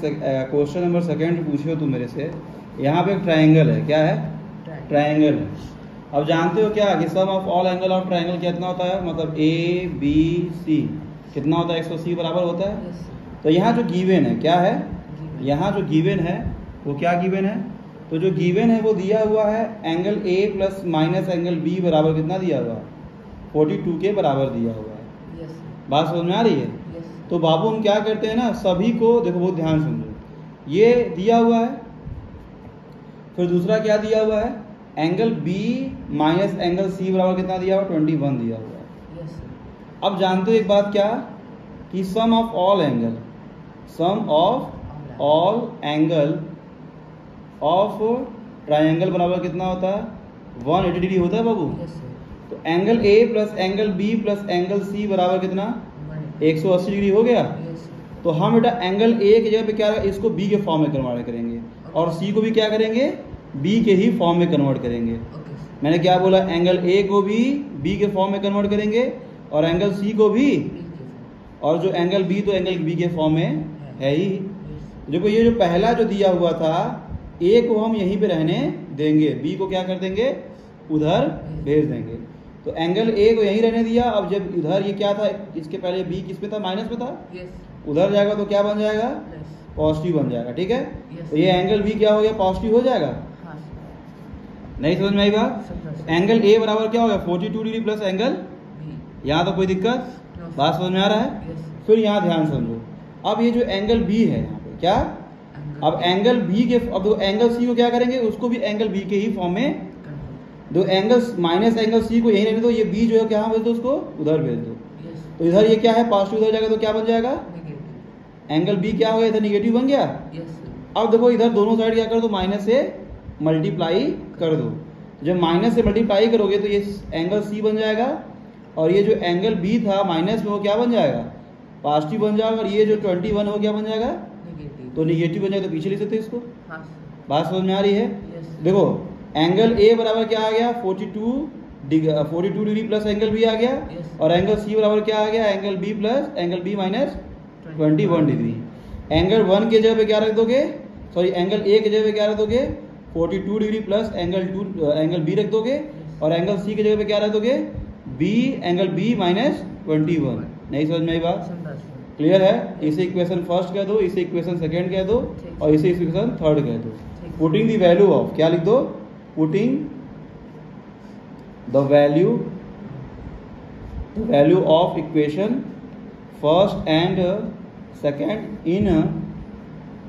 Question number 2 पूछे हो तुम मेरे से। यहाँ पे एक ट्राइंगल है, क्या है? ट्राइंगल है। अब जानते हो क्या कि sum of all angle of triangle कितना होता है, मतलब ए बी सी कितना होता है, 180 बराबर होता है। तो यहाँ जो गिवन है क्या है, यहाँ जो गिवन है वो क्या गिवन है, तो जो गिवन है वो दिया हुआ है angle A plus minus angle B बराबर कितना दिया हुआ है, 42 के बराबर दिया हुआ है। बात समझ में आ रही है? तो बाबू हम क्या करते हैं ना, सभी को देखो बहुत ध्यान समझो, ये दिया हुआ है, फिर दूसरा क्या दिया हुआ है, angle B minus angle C बराबर कितना दिया हुआ, 21 दिया हुआ है। अब जानते हो एक बात क्या, कि sum of all angle, sum of all angle of triangle बराबर कितना होता है, 180 डिग्री होता है बाबू। तो angle A plus angle B plus angle C बराबर कितना, 180 डिग्री हो गया। तो हम बेटा एंगल ए की जगह पे क्या, इसको बी के फॉर्म में कन्वर्ट करेंगे और सी को भी क्या करेंगे, बी के ही फॉर्म में कन्वर्ट करेंगे। मैंने क्या बोला, एंगल ए को भी बी के फॉर्म में कन्वर्ट करेंगे और एंगल सी को भी, और जो एंगल बी तो एंगल बी के फॉर्म में है ही। देखो ये जो पहला जो दिया हुआ था, ए को हम यहीं पे रहने देंगे, बी को क्या कर देंगे, उधर भेज देंगे। तो एंगल ए को यहीं रहने दिया। अब जब इधर ये क्या था, इसके पहले बी किस पे था, माइनस पे था, उधर जाएगा तो क्या बन जाएगा, पॉजिटिव बन जाएगा। ठीक है, तो ये एंगल बी क्या हो गया, पॉजिटिव हो जाएगा। नहीं समझ में आई बात? एंगल ए बराबर क्या हो गया, 42 डिग्री प्लस एंगल, यहाँ तो कोई दिक्कत, बात समझ में आ रहा है? फिर यहाँ ध्यान समझो, अब ये जो एंगल बी है यहाँ पे क्या, अब एंगल बी के, अब एंगल सी को क्या करेंगे, उसको भी एंगल बी के ही फॉर्म में, दो एंगल माइनस एंगल सी को यही रहने दो, ये बी जो है क्या भेज दो, उसको उधर भेज दो। तो इधर ये क्या है, पॉजिटिव उधर जाएगा तो क्या बन जाएगा, एंगल बी क्या हो गया, इधर निगेटिव बन गया। अब देखो इधर दोनों साइड क्या कर दो, माइनस से मल्टीप्लाई कर दो। जब माइनस से मल्टीप्लाई करोगे तो ये एंगल सी बन जाएगा और ये जो एंगल बी था माइनस में वो क्या बन जाएगा, पॉजिटिव बन जाएगा। और ये जो 21 हो क्या बन जाएगा, तो निगेटिव बन जाएगा, तो पीछे लिख सकते इसको। बात समझ में आ रही है? देखो एंगल ए बराबर क्या आ गया, 42 डिग्री प्लस एंगल बी आ गया, और एंगल सी बराबर क्या आ गया, angle B plus angle B minus 21 degree. Angle 1 के जगह पे क्या रख दोगे, सॉरी एंगल ए के जगह पे क्या रख दोगे, 42 डिग्री प्लस एंगल बी रख दोगे, और एंगल सी के जगह पे क्या रख दोगे, बी एंगल बी माइनस 21। नहीं समझ में आई बात? क्लियर है? इसे इक्वेशन फर्स्ट कह दो, इसे इक्वेशन सेकंड कह दो, और इसे इक्वेशन थर्ड कह दो। पुटिंग द वैल्यू ऑफ, क्या लिख दो, putting the value of equation first and second in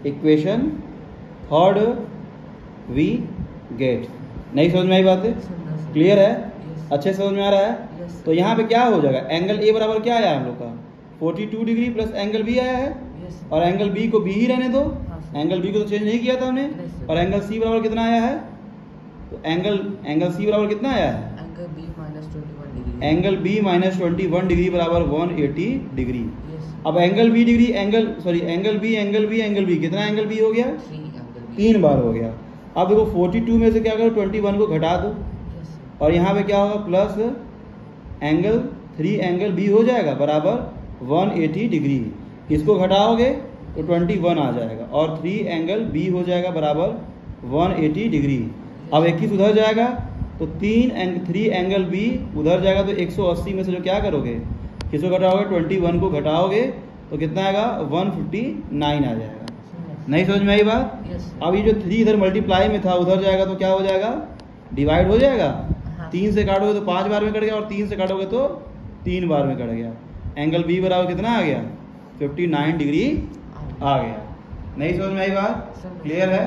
equation third we get. नहीं समझ में आई बात है? क्लियर है? अच्छे समझ में आ रहा है? तो यहाँ पे क्या हो जाएगा, एंगल ए बराबर क्या आया हम लोग का, 42 डिग्री प्लस एंगल बी आया है, और एंगल बी को बी ही रहने दो, एंगल बी को तो चेंज नहीं किया था हमने। और एंगल सी बराबर कितना आया है, तो एंगल सी बराबर कितना आया है, एंगल बी माइनस 21 डिग्री बराबर 180 डिग्री। अब angle B degree, angle B कितना एंगल बी हो गया, 3 बार हो गया। अब देखो 42 में से क्या करो, 21 को घटा दो, और यहाँ पे क्या होगा, प्लस एंगल 3 एंगल बी हो जाएगा बराबर 180 डिग्री। इसको घटाओगे तो 21 आ जाएगा, और 3 एंगल बी हो जाएगा बराबर 180 डिग्री। अब 21 उधर जाएगा तो 3 एंगल बी उधर जाएगा, तो 180 में से जो क्या करोगे, किसको घटाओगे, 21 को घटाओगे तो कितना आएगा, 159 आ जाएगा। नहीं समझ में आई बात? अब ये जो 3 इधर मल्टीप्लाई में था उधर जाएगा तो क्या हो जाएगा, डिवाइड हो जाएगा। 3 से काटोगे तो 5 बार में कट गया, और 3 से काटोगे तो 3 बार में कट गया। एंगल बी बराबर कितना आ गया, 59 डिग्री आ गया। नहीं समझ में आई बात? क्लियर है?